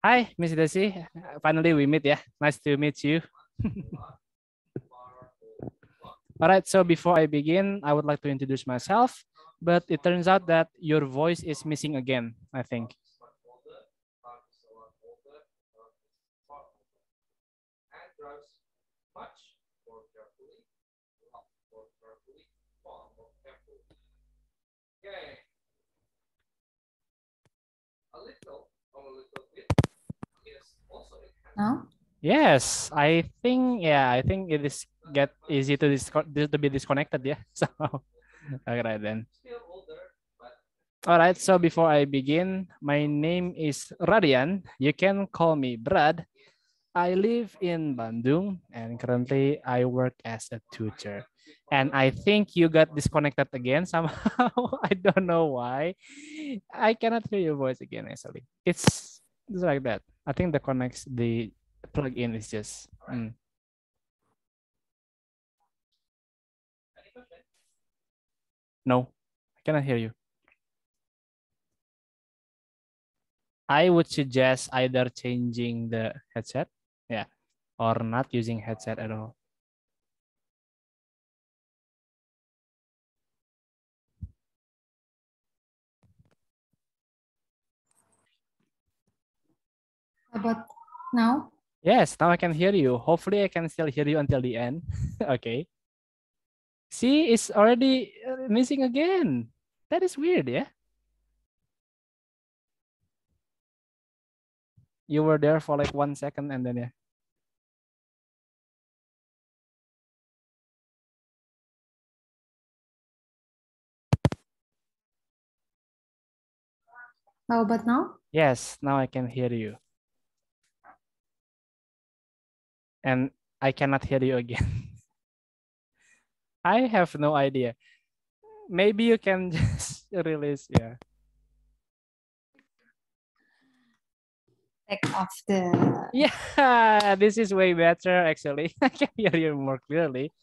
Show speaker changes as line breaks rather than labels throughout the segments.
Hi, Miss Desi. Finally, we meet. Yeah, nice to meet you. All right. So before I begin, I would like to introduce myself. But it turns out that your voice is missing again, I think.
No?
Yes, I think. Yeah, I think it is get easy to be disconnected. Yeah. So, all right then. All right. So before I begin, my name is Radian. You can call me Brad. I live in Bandung and currently I work as a tutor. And I think you got disconnected again somehow. I don't know why. I cannot hear your voice again actually. It's like that. I think the plug-in is just no. I cannot hear you. I would suggest either changing the headset, yeah, or not using headset at all.
How about now?
Yes, now I can hear you. Hopefully I can still hear you until the end. Okay. See, it's already missing again. That is weird, yeah? You were there for like 1 second and then yeah.
How about now?
Yes, now I can hear you. And I cannot hear you again. I have no idea. Maybe you can just release, yeah.
Take off the.
Yeah, this is way better actually. I can hear you more clearly.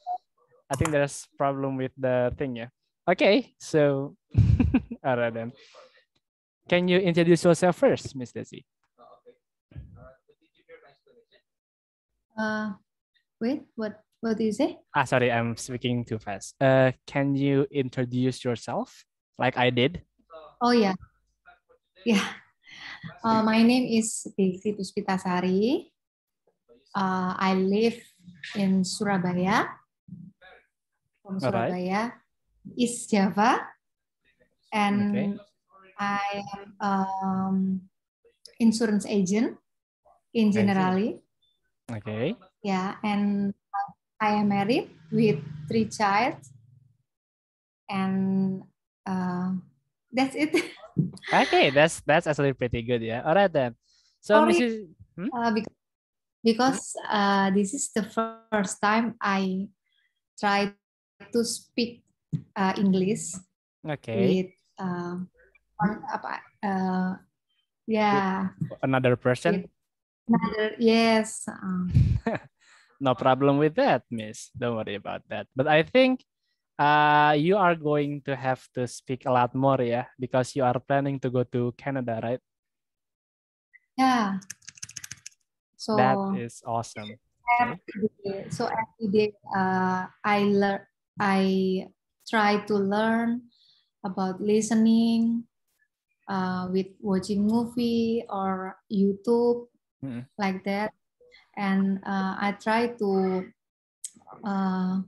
I think there's problem with the thing, yeah. Okay, so all right then. Can you introduce yourself first, Miss Desi?
Uh, Wait, what do you say?
Sorry, I'm speaking too fast. Can you introduce yourself like I did?
Oh yeah, yeah. My name is Devi Puspitasari. I live in Surabaya, from
All right.
Surabaya, East Java,
Okay.
and I am insurance agent in
I see.
Generali.
Okay.
Yeah, and I am married with 3 children, and that's it.
Okay, that's actually pretty good, yeah. All right then. So
Sorry,
Mrs.
because this is the first time I try to speak English
Okay.
with
With
yeah,
another
with
person?
another, yes.
No problem with that, Miss. Don't worry about that. But I think you are going to have to speak a lot more, yeah, because you are planning to go to Canada, right?
Yeah.
That
So
is awesome. Okay.
every day I try to learn about listening with watching movie or YouTube
Mm.
like that, and I try to uh,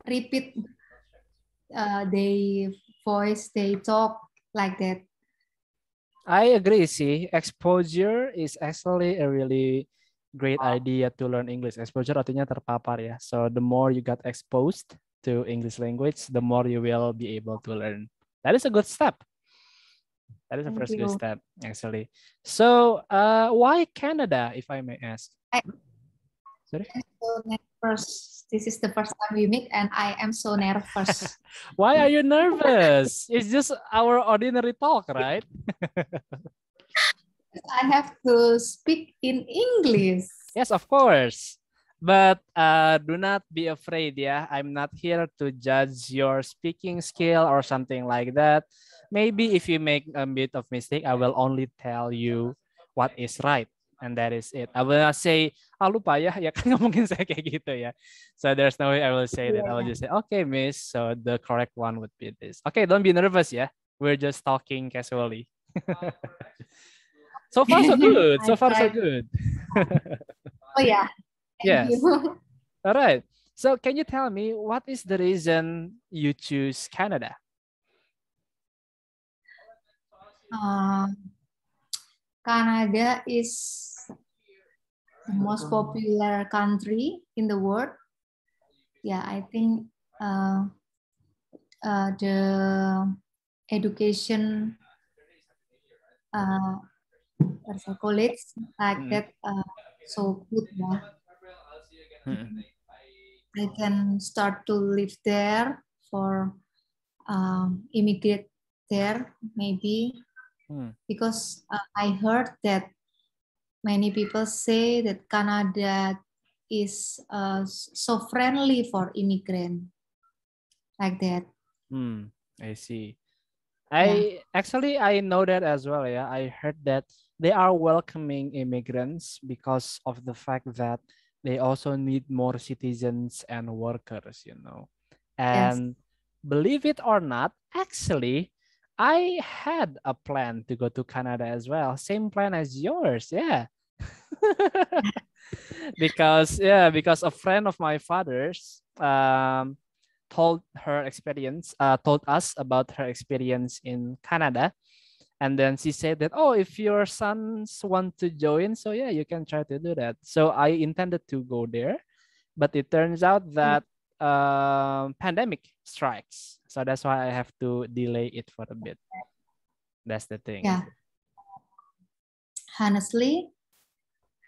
repeat their voice, they talk like that.
I agree. See, exposure is actually a really great idea to learn English. Exposure artinya terpapar ya. So the more you got exposed to English language, the more you will be able to learn. That is a good step. That is the
Thank
first good
you.
step, actually. So, why Canada, if I may ask?
I,
Sorry.
am so nervous. This is the first time we meet, and I am so nervous.
Why are you nervous? It's just our ordinary talk, right?
I have to speak in English.
Yes, of course. But do not be afraid, yeah. I'm not here to judge your speaking skill or something like that. Maybe if you make a bit of mistake, I will only tell you what is right, and that is it. I will not say, ah lupa ya, ya kan ngomongin saya kayak gitu ya. So there's no way I will say that. I will
Yeah.
just say, okay, miss. So the correct one would be this. Okay, don't be nervous ya. We're just talking casually. So far so good.
I
So far so
tried.
good.
Oh yeah, thank
Yes.
you.
All right. So can you tell me what is the reason you choose Canada?
Canada is the most popular country in the world. Yeah, I think the education college like that so good. Yeah. I can start to live there for immigrate there maybe because I heard that many people say that Canada is so friendly for immigrant like that.
I see.
Yeah.
I know that as well. Yeah, I heard that they are welcoming immigrants because of the fact that they also need more citizens and workers, you know.
Yes.
And believe it or not, actually, I had a plan to go to Canada as well. Same plan as yours. Yeah. because a friend of my father's told us about her experience in Canada. And then she said that, oh, if your sons want to join, so yeah, you can try to do that. So I intended to go there, but it turns out that pandemic strikes. So that's why I have to delay it for a bit. That's the thing.
Yeah. Honestly,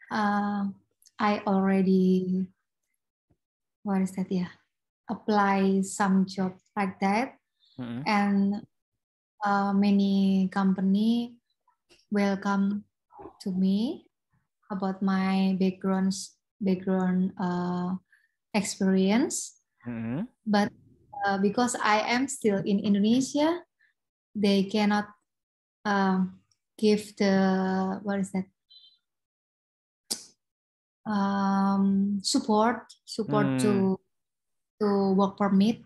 I already, what is that? Yeah, apply some job like that, and many company welcome to me about my background experience. But because I am still in Indonesia, they cannot give the what is that support to work permit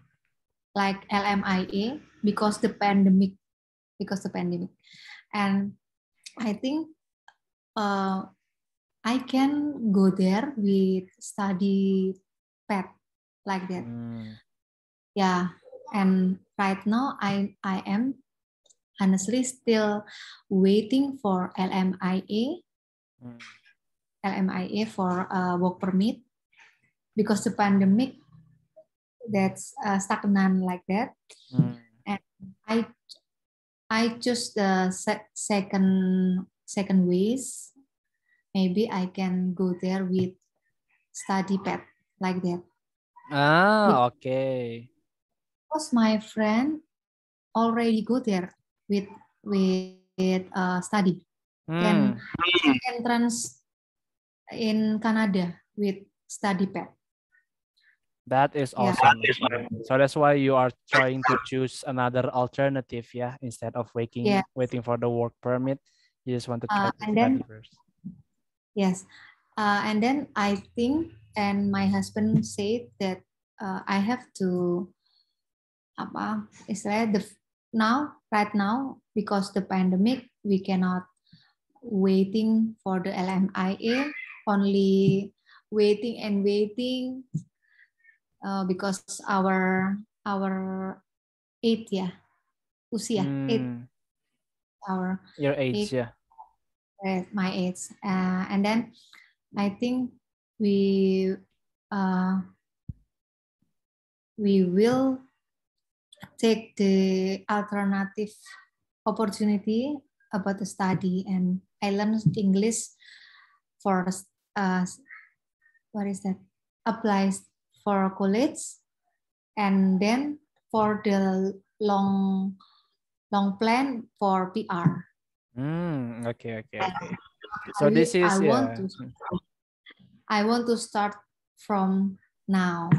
like LMIA because the pandemic and I think I can go there with study PET like that. Yeah, and right now I am honestly still waiting for LMIA for work permit because the pandemic that's stagnant like that. And I choose the second ways. Maybe I can go there with study PET like that.
Okay.
Because my friend already go there with study. Can entrance in Canada with study PET.
That is awesome. Yeah. So that's why you are trying to choose another alternative, yeah, instead of waiting for the work permit. You just want to try to study first.
Yes, and then I think, and my husband said that I have to right now because the pandemic we cannot waiting for the LMIA, only waiting because our age usia
your age, yeah.
My age, and then I think we will take the alternative opportunity about the study, and I learned English for what is that applies for college, and then for the long plan for PR.
Okay. So this is
I want to start from now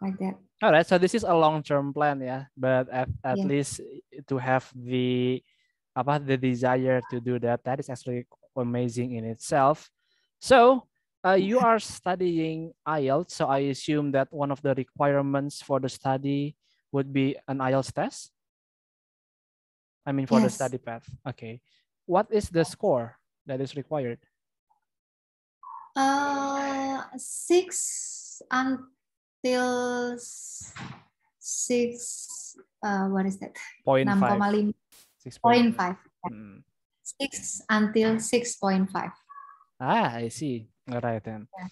like that.
All right, so this is a long-term plan, yeah, but at least to have the desire to do that is actually amazing in itself. So you are studying IELTS, so I assume that one of the requirements for the study would be an IELTS test. I mean, for the
Yes.
study path. Okay. What is the score that is required?
6 until 6. What is that?
0.5.
6,5.
6.5.
6 until 6.5.
I see. All right then.
Yeah.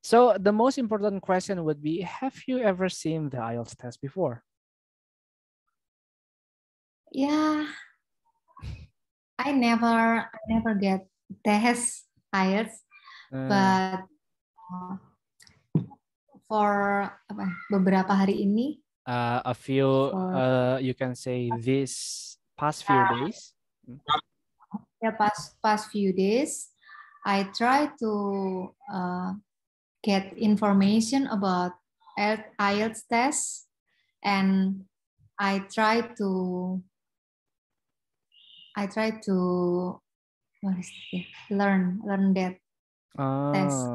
So the most important question would be, have you ever seen the IELTS test before?
Yeah, I never get test IELTS, but for beberapa hari ini,
a few, you can say this past few days.
Yeah, past few days, I try to get information about IELTS test, and I try to what is it? learn that test.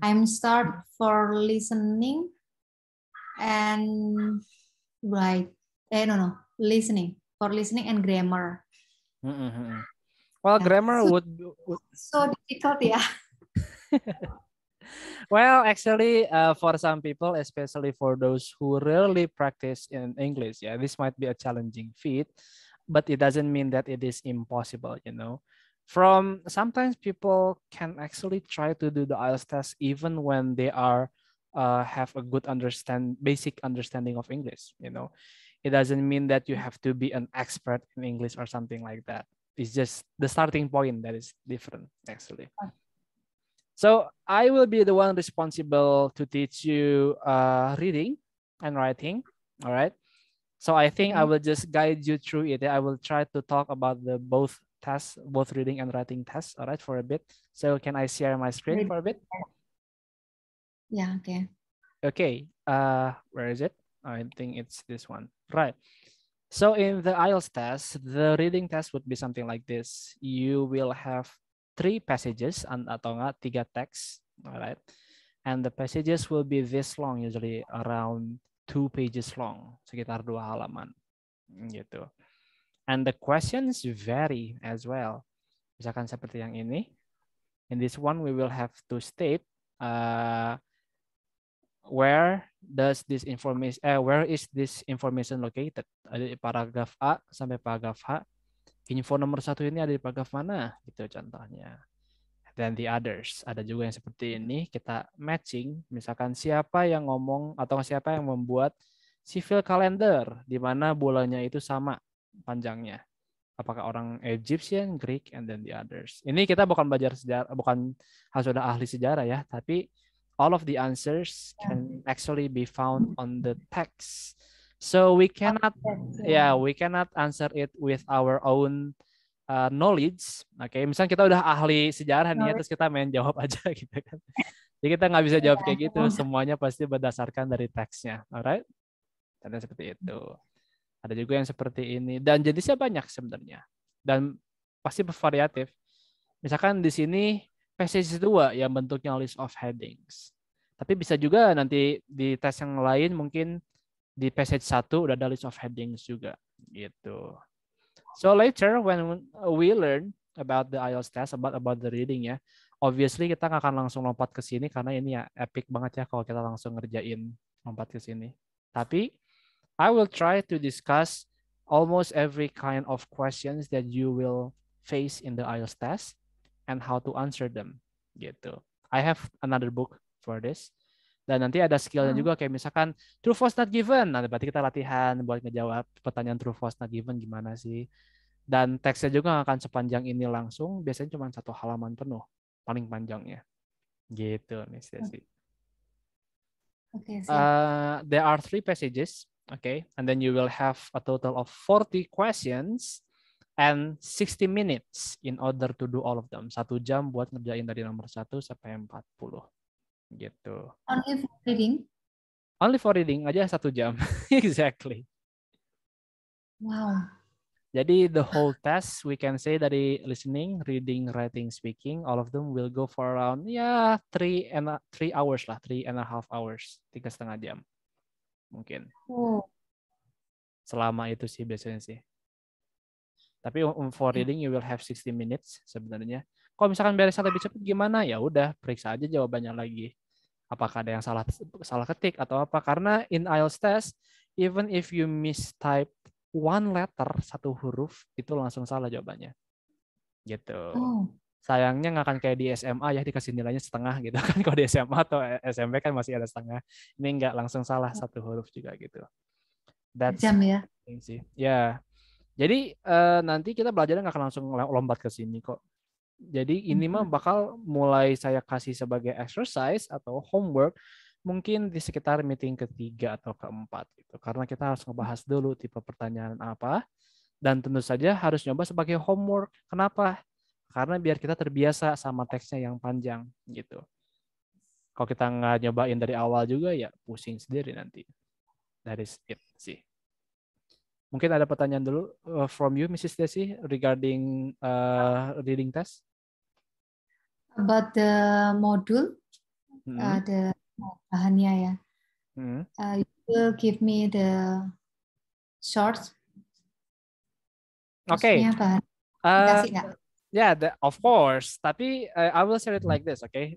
I'm start for listening and listening and grammar.
Well, grammar would
so difficult, yeah.
Well, actually, for some people, especially for those who rarely practice in English, yeah, this might be a challenging feat, but it doesn't mean that it is impossible, you know. From sometimes people can actually try to do the IELTS test even when they are have a good basic understanding of English, you know. It doesn't mean that you have to be an expert in English or something like that. It's just the starting point that is different, actually. So I will be the one responsible to teach you reading and writing. All right. So I think I will just guide you through it. I will try to talk about the both tests, both reading and writing tests. All right, for a bit. So can I share my screen for a bit?
Yeah. Okay.
Okay. Where is it? I think it's this one. Right. So in the IELTS test, the reading test would be something like this. You will have 3 passages atau enggak 3 teks, alright. And the passages will be this long, usually around 2 pages long, sekitar 2 halaman, gitu. And the questions vary as well. Misalkan seperti yang ini. In this one, we will have to state where is this information located? Ada di paragraf A sampai paragraf H. Info nomor 1 ini ada di paragraf mana? Gitu contohnya. Dan the others. Ada juga yang seperti ini. Kita matching. Misalkan siapa yang ngomong atau siapa yang membuat civil calendar. Di mana bulannya itu sama panjangnya. Apakah orang Egyptian, Greek, and then the others. Ini kita bukan belajar sejarah, bukan harus sudah ahli sejarah ya. Tapi all of the answers can actually be found on the text. So we cannot, we cannot answer it with our own knowledge. Oke, misalnya kita udah ahli sejarah nih, terus kita main jawab aja gitu kan. Jadi kita nggak bisa jawab kayak gitu. Semuanya pasti berdasarkan dari teksnya, alright? Dan seperti itu. Ada juga yang seperti ini. Dan jenisnya banyak sebenarnya. Dan pasti bervariatif. Misalkan di sini passage 2 yang bentuknya list of headings. Tapi bisa juga nanti di tes yang lain mungkin di passage 1 udah ada list of headings juga gitu. So later when we learn about the IELTS test, about the reading ya, obviously kita nggak akan langsung lompat ke sini karena ini ya epic banget ya kalau kita langsung ngerjain lompat ke sini. Tapi I will try to discuss almost every kind of questions that you will face in the IELTS test and how to answer them gitu. I have another book for this. Dan nanti ada skillnya juga kayak misalkan true false not given. Nah, berarti kita latihan buat ngejawab pertanyaan true false not given gimana sih. Dan teksnya juga akan sepanjang ini langsung, biasanya cuma 1 halaman penuh, paling panjangnya. Gitu, Miss Desi.
Okay,
there are 3 passages. Okay, and then you will have a total of 40 questions and 60 minutes in order to do all of them. 1 jam buat ngerjain dari nomor 1 sampai 40. Gitu.
Only for reading?
Only for reading aja 1 jam. Exactly.
Wow.
Jadi the whole test we can say dari listening, reading, writing, speaking, all of them will go for around 3 hours lah, 3.5 hours, 3,5 jam mungkin.
Oh,
Selama itu sih biasanya sih. Tapi for reading you will have 60 minutes sebenarnya. Kalau misalkan beresnya lebih cepat gimana? Ya udah, periksa aja jawabannya lagi. Apakah ada yang salah ketik atau apa? Karena in IELTS test, even if you mistype one letter, satu huruf, itu langsung salah jawabannya. Gitu.
oh,
Sayangnya nggak akan kayak di SMA ya dikasih nilainya setengah gitu kan. Kalau di SMA atau SMP kan masih ada setengah. Ini nggak langsung salah satu huruf juga gitu. That's
kejam ya.
thing sih. Ya. Jadi nanti kita belajarnya nggak akan langsung lompat ke sini kok. Jadi ini mah bakal mulai saya kasih sebagai exercise atau homework mungkin di sekitar meeting ketiga atau keempat gitu. Karena kita harus ngebahas dulu tipe pertanyaan apa dan tentu saja harus nyoba sebagai homework. Kenapa? Karena biar kita terbiasa sama teksnya yang panjang gitu. Kalau kita nggak nyobain dari awal juga ya pusing sendiri nanti. That is it sih. Mungkin ada pertanyaan dulu from you, Mrs. Desi, regarding reading test.
About the module, the bahannya ya. You will give me the shorts.
Okay.
Kasih nggak?
Yeah, of course. Tapi I will share it like this, okay?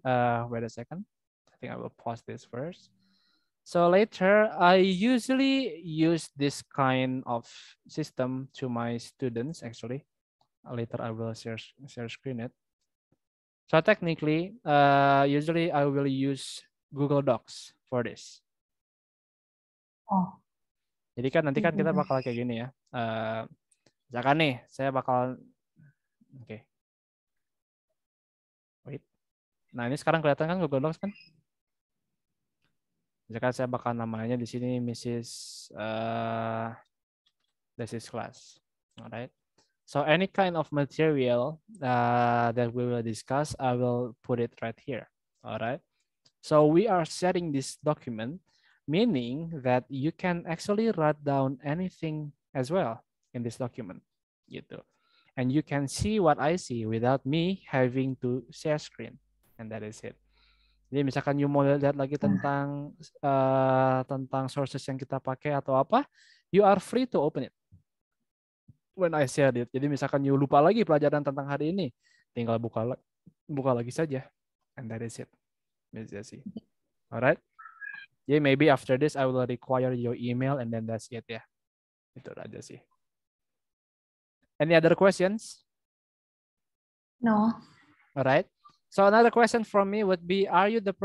Wait a second. I think I will pause this first. So later, I usually use this kind of system to my students, actually. Later, I will share screen it. So technically, usually I will use Google Docs for this.
Oh.
Jadi kan nanti kan kita bakal kayak gini ya. Misalkan nih, saya bakal, oke. Wait. Nah ini sekarang kelihatan kan Google Docs kan? Misalkan saya bakal namanya di sini Mrs. Desi's class. Alright. So any kind of material that we will discuss, I will put it right here. Alright. So we are setting this document, meaning that you can actually write down anything as well in this document. Gitu. And you can see what I see without me having to share screen. And that is it. Jadi misalkan you mau lihat lagi tentang sources yang kita pakai atau apa, you are free to open it when I share it. Jadi misalkan you lupa lagi pelajaran tentang hari ini, tinggal buka lagi saja. And that is it. Alright. Jadi maybe after this I will require your email and then that's it ya. Itu aja sih. Any other questions?
No.
Alright. So another question from me would be, are you the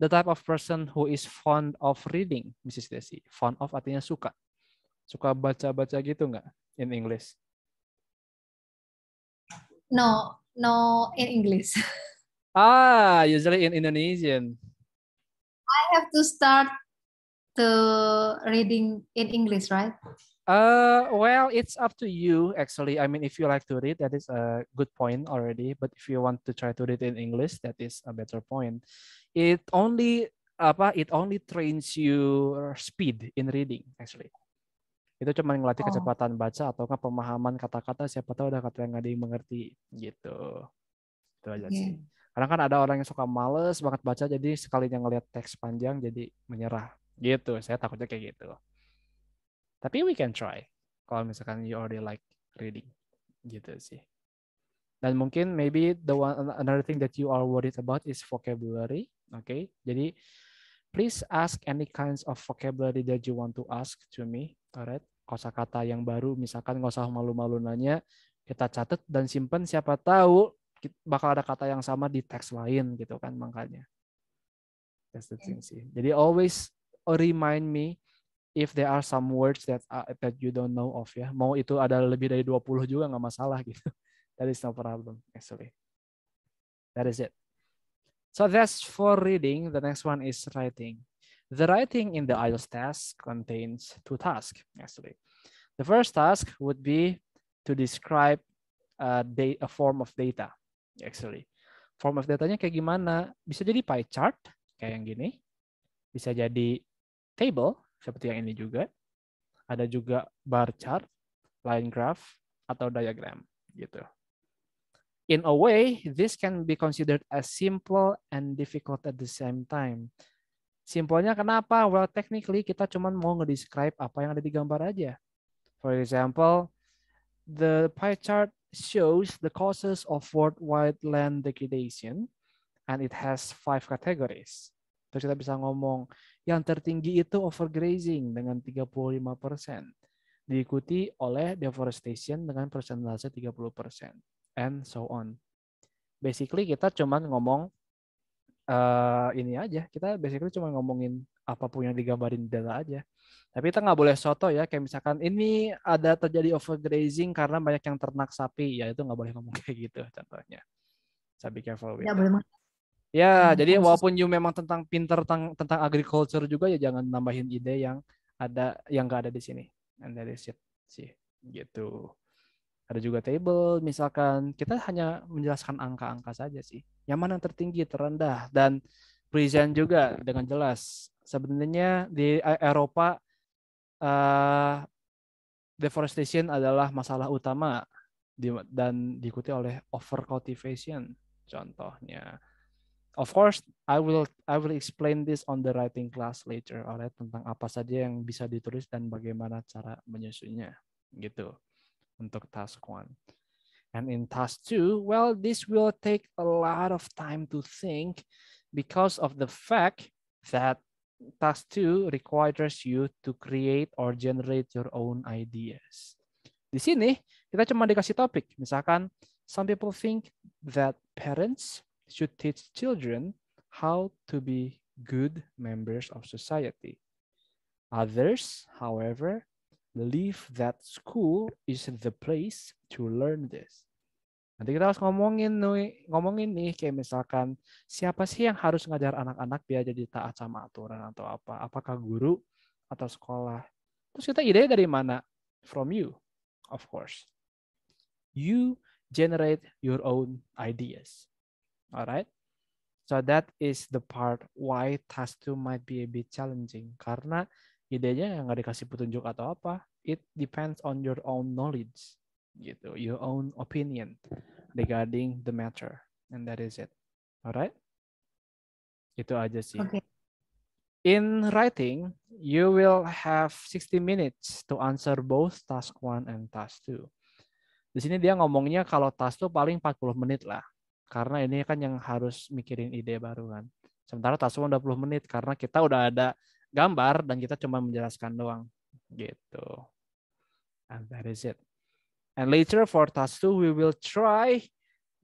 type of person who is fond of reading, Mrs. Desi? Fond of artinya suka. Suka baca-baca gitu nggak in English?
No in English.
Usually in Indonesian.
I have to start to reading in English, right?
Well, it's up to you actually. I mean, if you like to read, that is a good point already. But if you want to try to read in English, that is a better point. It only trains your speed in reading actually. Itu cuma ngelatih kecepatan baca atau pemahaman kata-kata, siapa tahu ada kata yang nggak dimengerti gitu. Itu aja sih. Karena kan ada orang yang suka males banget baca, jadi sekalinya ngelihat teks panjang jadi menyerah gitu. Saya takutnya kayak gitu. Tapi we can try kalau misalkan you already like reading gitu sih. Dan mungkin maybe another thing that you are worried about is vocabulary. Okay, jadi please ask any kinds of vocabulary that you want to ask to me. Alright, kosakata yang baru misalkan nggak usah malu-malu nanya, kita catat dan simpan, siapa tahu bakal ada kata yang sama di teks lain gitu kan, makanya. That's the thing sih. Jadi always remind me if there are some words that you don't know of ya. Mau itu ada lebih dari 20 juga nggak masalah gitu. That is no problem actually. That is it. So that's for reading. The next one is writing. The writing in the IELTS test contains 2 tasks actually. The first task would be to describe a form of data actually. Form of datanya kayak gimana? Bisa jadi pie chart kayak yang gini. Bisa jadi table seperti yang ini juga. Ada juga bar chart line graph, atau diagram gitu. In a way, this can be considered as simple and difficult at the same time. Simpelnya kenapa? Well, technically kita cuma mau nge-describe apa yang ada di gambar aja. For example, the pie chart shows the causes of worldwide land degradation and it has 5 categories. Terus kita bisa ngomong yang tertinggi itu overgrazing dengan 35%. Diikuti oleh deforestation dengan persentase 30%. And so on. Basically kita cuma ngomong ini aja. Kita basically cuma ngomongin apapun yang digambarin di data aja. Tapi kita nggak boleh soto ya. Kayak misalkan ini ada terjadi overgrazing karena banyak yang ternak sapi. Ya itu nggak boleh ngomong kayak gitu contohnya. So be careful with that. Ya, jadi walaupun you memang pinter tentang agriculture juga ya jangan nambahin ide yang nggak ada di sini. And that is it sih, gitu. Ada juga table, misalkan kita hanya menjelaskan angka-angka saja sih. Yang mana yang tertinggi, terendah, dan present juga dengan jelas. Sebenarnya di Eropa deforestation adalah masalah utama dan diikuti oleh overcultivation contohnya. Of course, I will explain this on the writing class later, alright, tentang apa saja yang bisa ditulis dan bagaimana cara menyusunnya, gitu, untuk task 1. And in task 2, well, this will take a lot of time to think because of the fact that task 2 requires you to create or generate your own ideas. Di sini, kita cuma dikasih topik, misalkan, some people think that parents should teach children how to be good members of society. Others, however, believe that school is the place to learn this. Nanti kita harus ngomongin nih kayak misalkan siapa sih yang harus ngajar anak-anak biar jadi taat sama aturan atau apa? Apakah guru atau sekolah? Terus kita ide dari mana? From you, of course. You generate your own ideas. Alright, so that is the part why task 2 might be a bit challenging karena idenya nggak dikasih petunjuk atau apa. It depends on your own knowledge, gitu, your own opinion regarding the matter, and that is it. Alright, itu aja sih.
Okay.
In writing, you will have 60 minutes to answer both task 1 and task 2. Di sini dia ngomongnya kalau task 2 paling 40 menit lah. Karena ini kan yang harus mikirin ide baru kan. Sementara task 1 20 menit karena kita udah ada gambar dan kita cuma menjelaskan doang. Gitu. And that is it. And later for task 2 we will try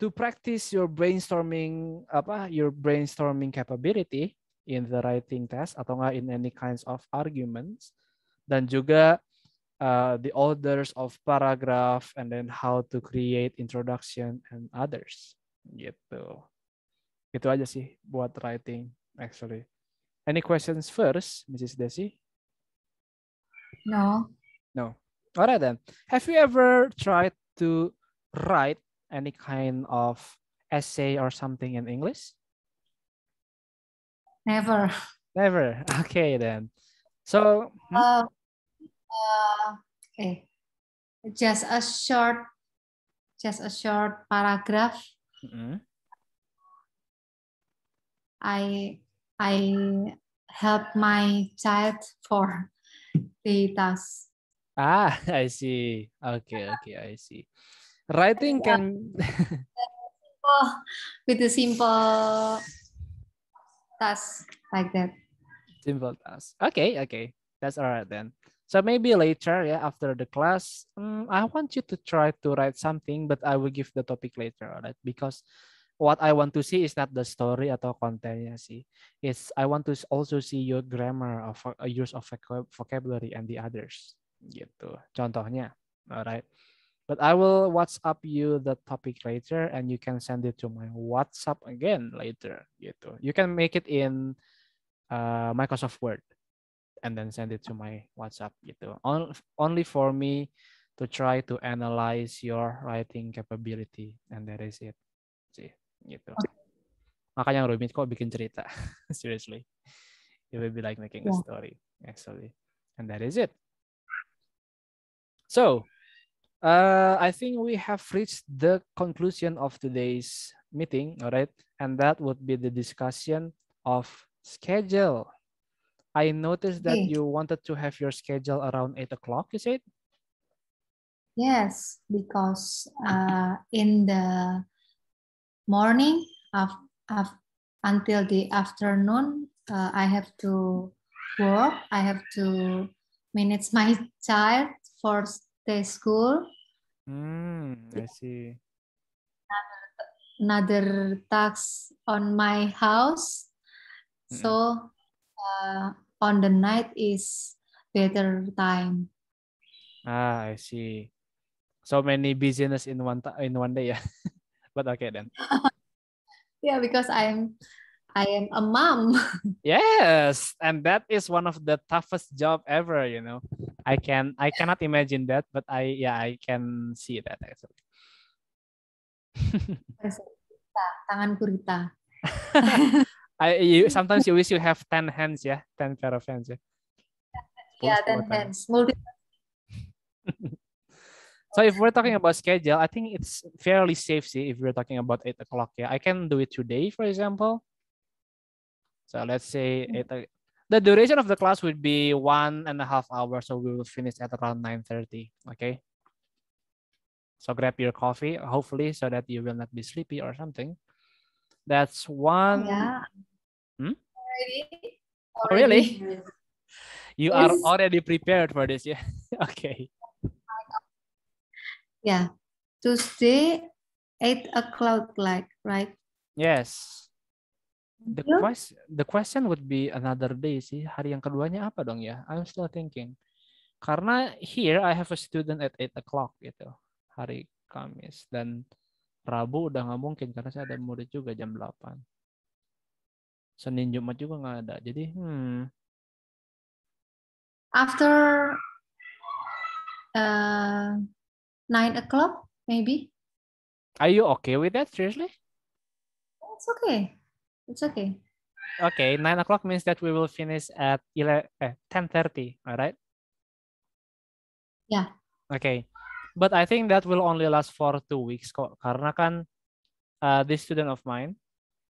to practice your brainstorming capability in the writing test atau enggak in any kinds of arguments dan juga the orders of paragraph and then how to create introduction and others. Gitu. Itu aja sih buat writing actually. Any questions first, Mrs. Desi?
No.
No. Alright then. Have you ever tried to write any kind of essay or something in English?
Never.
Never. Okay then. So
just a short paragraph. I help my child for the task.
I see. Okay, I see. Writing can
with a simple task like that.
Simple task. Okay. That's all right then. So maybe later, after the class, I want you to try to write something, but I will give the topic later, all right? Because what I want to see is not the story atau kontennya sih. It's I want to also see your grammar of use of vocabulary and the others. Gitu. Contohnya, all right? But I will WhatsApp you the topic later, and you can send it to my WhatsApp again later. Gitu. You can make it in Microsoft Word, and then send it to my WhatsApp. Gitu. Only for me to try to analyze your writing capability, and that is it. Sih, gitu. Makanya rumit kok bikin cerita. Seriously, it will be like making a story, actually, and that is it. So, I think we have reached the conclusion of today's meeting, all right? And that would be the discussion of schedule. I noticed that
Okay.
you wanted to have your schedule around 8 o'clock, you said?
Yes, because in the morning until the afternoon, I have to work. I have to manage my child for the school.
I see.
Another task on my house. So on the night is better time.
I see. So many business in one day, yeah. But okay then.
Yeah, because I am a mom.
Yes, and that is one of the toughest job ever, you know. I cannot imagine that, but I can see that actually.
Tangan Rita.
Sometimes you wish you have 10 hands, yeah, 10 pair of hands, yeah.
Yeah,
10
then
tangan.
hands. Multi.
So if we're talking about schedule, I think it's fairly safe, see, if we're talking about 8 o'clock, yeah. I can do it today, for example. So let's say the duration of the class would be 1.5 hours, so we will finish at around 9:30. Okay. So grab your coffee, hopefully, so that you will not be sleepy or something. That's one.
Yeah.
Hmm?
Already.
Oh, really?
Already.
You are
Yes.
already prepared for this, yeah? Okay.
Yeah. Tuesday, 8 o'clock, like, right?
Yes.
You?
The question would be another day sih. Hari yang keduanya apa dong ya? I'm still thinking. Karena here I have a student at 8 o'clock gitu. Hari Kamis. Dan Rabu udah nggak mungkin karena saya ada murid juga jam 8. Senin Jumat juga nggak ada. Jadi
After 9 o'clock, maybe.
Are you okay with that? Seriously?
It's okay. It's okay.
Okay, 9 o'clock means that we will finish at 10:30, all right?
Yeah.
Okay, but I think that will only last for 2 weeks kok. Karena kan this student of mine,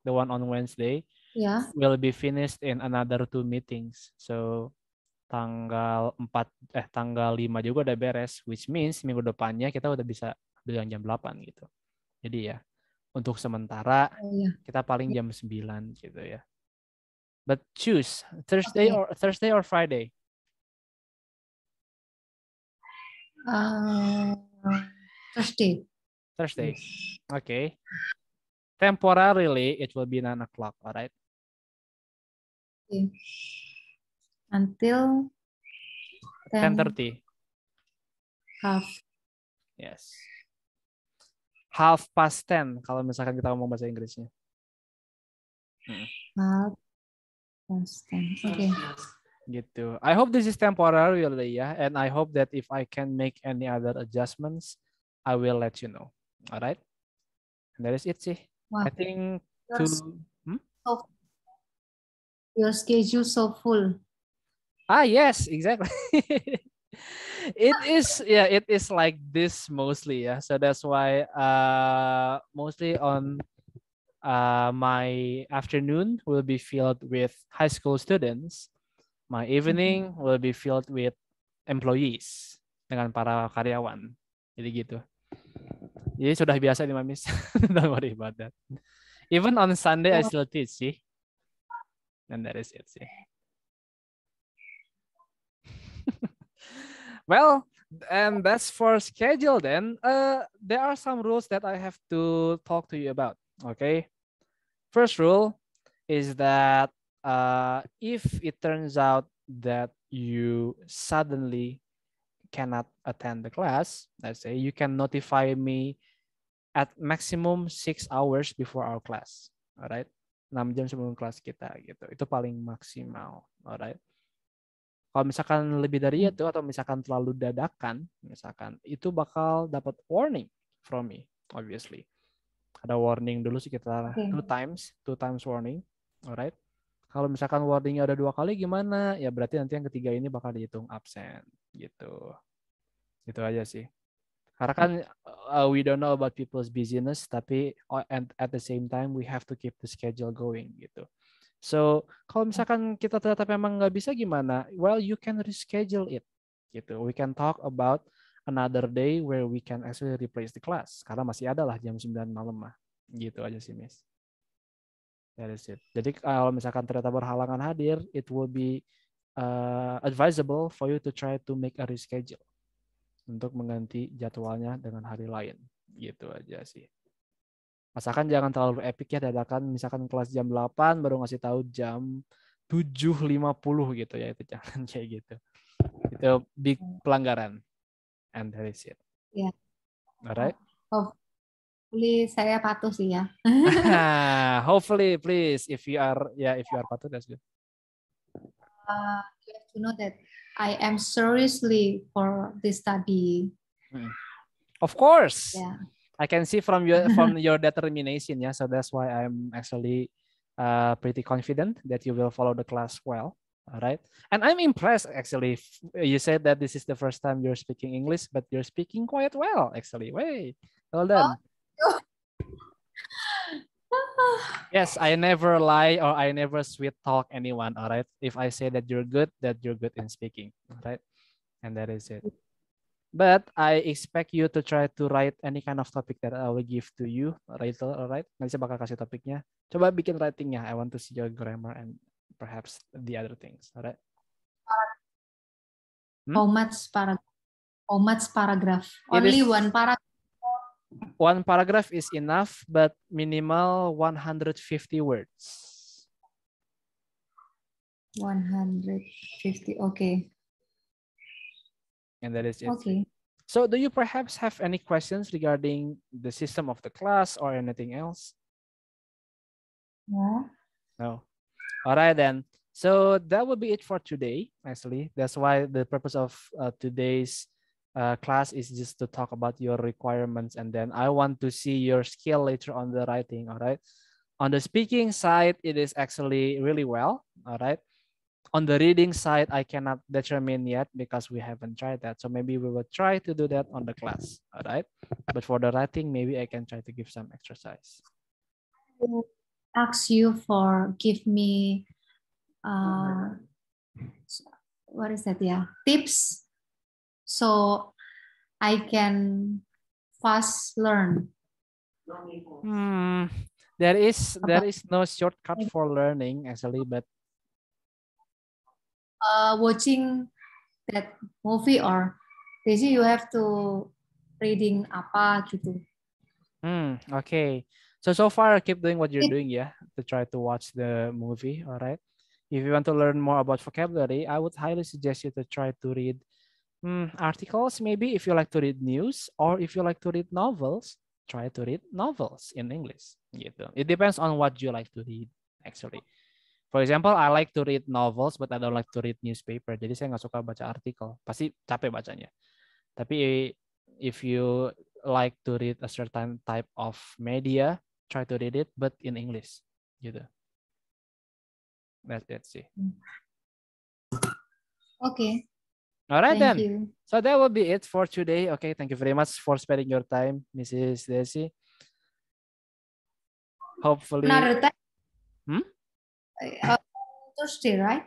the one on Wednesday,
Yeah.
will be finished in another 2 meetings. So tanggal 5 juga udah beres, which means minggu depannya kita udah bisa ambil yang jam 8 gitu. Jadi ya, untuk sementara kita paling jam 9 gitu ya. But choose Thursday or Friday.
Thursday.
Okay. Temporarily, it will be 9 o'clock, all right?
Okay. Until
10:30.
Half.
Yes. 10:30 kalau misalkan kita ngomong bahasa Inggrisnya.
Half past 10. Okay.
Gitu. I hope this is temporary, ya, and I hope that if I can make any other adjustments, I will let you know. All right? And that is it sih.
Wow.
I think
your schedule so full.
Yes, exactly. It is like this mostly, yeah. So that's why mostly on my afternoon will be filled with high school students. My evening will be filled with employees, dengan para karyawan. Jadi gitu. Jadi sudah biasa nih, Mamis. Don't worry about that. Even on Sunday, I still teach, sih. And that is it, sih. Well, and that's for schedule then. There are some rules that I have to talk to you about, okay? First rule is that if it turns out that you suddenly cannot attend the class, let's say, you can notify me at maximum 6 hours before our class, alright? 6 jam sebelum kelas kita gitu. Itu paling maksimal, alright? Kalau misalkan lebih dari itu atau misalkan terlalu dadakan, misalkan itu bakal dapat warning from me, obviously. Ada warning dulu sekitar 2 times warning, alright? Kalau misalkan warningnya ada 2 kali gimana? Ya berarti nanti yang ketiga ini bakal dihitung absen gitu. Gitu aja sih. Karena kan we don't know about people's busyness, tapi and at the same time we have to keep the schedule going gitu. So kalau misalkan kita tetap memang nggak bisa gimana? Well, you can reschedule it gitu. We can talk about another day where we can actually replace the class. Karena masih ada lah jam 9 malam mah. Gitu aja sih, Miss. That is it. Jadi kalau misalkan ternyata berhalangan hadir, it will be advisable for you to try to make a reschedule untuk mengganti jadwalnya dengan hari lain. Gitu aja sih. Asalkan jangan terlalu epic ya, dadakan misalkan kelas jam 8 baru ngasih tahu jam 7.50 gitu ya, itu jangan kayak gitu. Itu big pelanggaran. And that is it.
Ya.
Alright.
Hopefully saya patuh sih ya.
Hopefully, please, if you are patuh, that's good.
You have to know that I am seriously for this study.
Of course.
Yeah.
I can see from your determination, yeah. So that's why I'm actually pretty confident that you will follow the class well. All right. And I'm impressed actually. You said that this is the first time you're speaking English, but you're speaking quite well actually. Wait, well done. Oh. Yes, I never lie or I never sweet talk anyone. All right. If I say that you're good in speaking. All right. And that is it. But I expect you to try to write any kind of topic that I will give to you, Rachel. All right. Nanti saya bakal kasih topiknya. Coba bikin writingnya. I want to see your grammar and perhaps the other things. All right.
How much paragraph? Only one paragraph.
One paragraph is enough, but minimal 150 words.
150, okay.
And that is it.
Okay.
So do you perhaps have any questions regarding the system of the class or anything else?
No.
No. All right then. So that will be it for today, actually. That's why the purpose of today's class is just to talk about your requirements, and then I want to see your skill later on the writing. All right. On the speaking side, it is actually really well. All right. On the reading side, I cannot determine yet because we haven't tried that. So maybe we will try to do that on the class. All right. But for the writing, maybe I can try to give some exercise.
Ask you for give me what is that? Yeah, tips so I can fast learn.
There is no shortcut for learning actually, but
watching that movie or Desi, you have to reading apa gitu.
Okay. So far keep doing what you're doing, yeah, to try to watch the movie. All right. If you want to learn more about vocabulary, I would highly suggest you to try to read articles, maybe if you like to read news, or if you like to read novels, try to read novels in English. Gitu. It depends on what you like to read, actually. For example, I like to read novels, but I don't like to read newspaper. Jadi saya nggak suka baca artikel. Pasti capek bacanya. Tapi if you like to read a certain type of media, try to read it, but in English. Gitu. That's it sih.
Okay.
All right
Thank
then.
You.
So that will be it for today. Okay, thank you very much for spending your time, Mrs. Desi. Hopefully.
Another time. Thursday, right?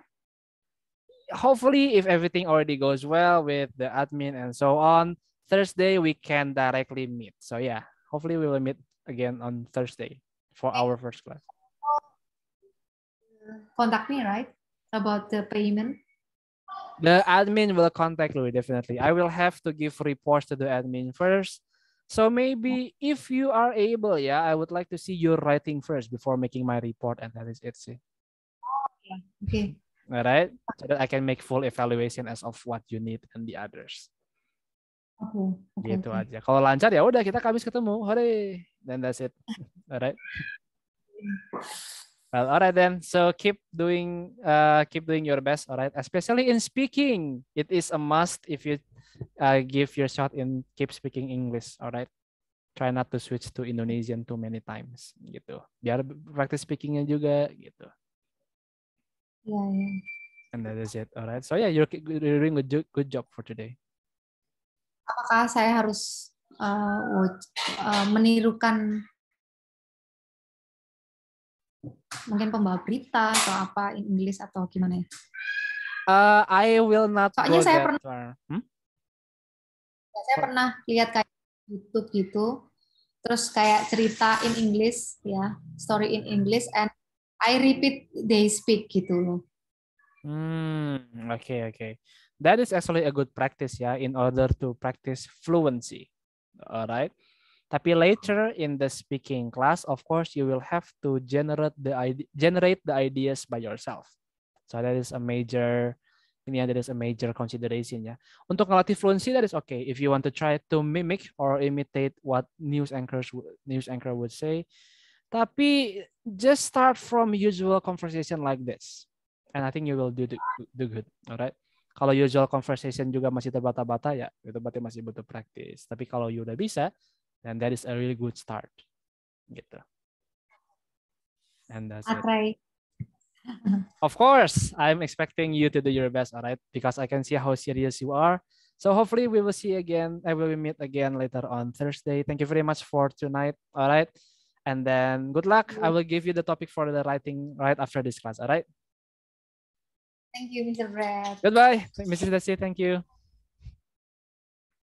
Hopefully, if everything already goes well with the admin and so on, Thursday we can directly meet. So yeah, hopefully we will meet again on Thursday for our first class.
Contact me, right? About the payment.
The admin will contact you, definitely. I will have to give reports to the admin first. So maybe if you are able, yeah, I would like to see your writing first before making my report, and that is it. See.
Okay.
All right. So that I can make full evaluation as of what you need and the others.
Okay.
Gitu aja. Kalau lancar ya udah kita Kamis ketemu. Hore. Then that's it. All right. Well, all right then. So keep doing your best. All right. Especially in speaking, it is a must if you give your shot in keep speaking English. All right. Try not to switch to Indonesian too many times. Gitu. Biar practice speakingnya juga. Gitu.
Yeah.
And that is it. All right. So yeah, you're doing a good job for today.
Apakah saya harus menirukan mungkin pembawa berita atau apa Inggris atau gimana ya?
I will not
Soalnya
go
saya
that
pernah
far.
saya pernah lihat kayak YouTube gitu, terus kayak cerita in English ya, story in English and I repeat they speak gitu loh.
Okay. That is actually a good practice ya, in order to practice fluency. Alright. Tapi later in the speaking class, of course, you will have to generate the ideas by yourself. So that is a major consideration ya. Untuk ngelatih fluency, that is okay. If you want to try to mimic or imitate what news anchor would say, tapi just start from usual conversation like this, and I think you will do good. Alright. Kalau usual conversation juga masih terbata-bata ya, itu berarti masih butuh practice. Tapi kalau you udah bisa, then that is a really good start. Gitu. And that's it.
Try.
Of course, I'm expecting you to do your best, alright? Because I can see how serious you are. So hopefully we will see again. I will meet again later on Thursday. Thank you very much for tonight, alright? And then good luck. I will give you the topic for the writing right after this class, alright?
Thank you, Mr. Brad.
Goodbye, Mrs. Desi. Thank you.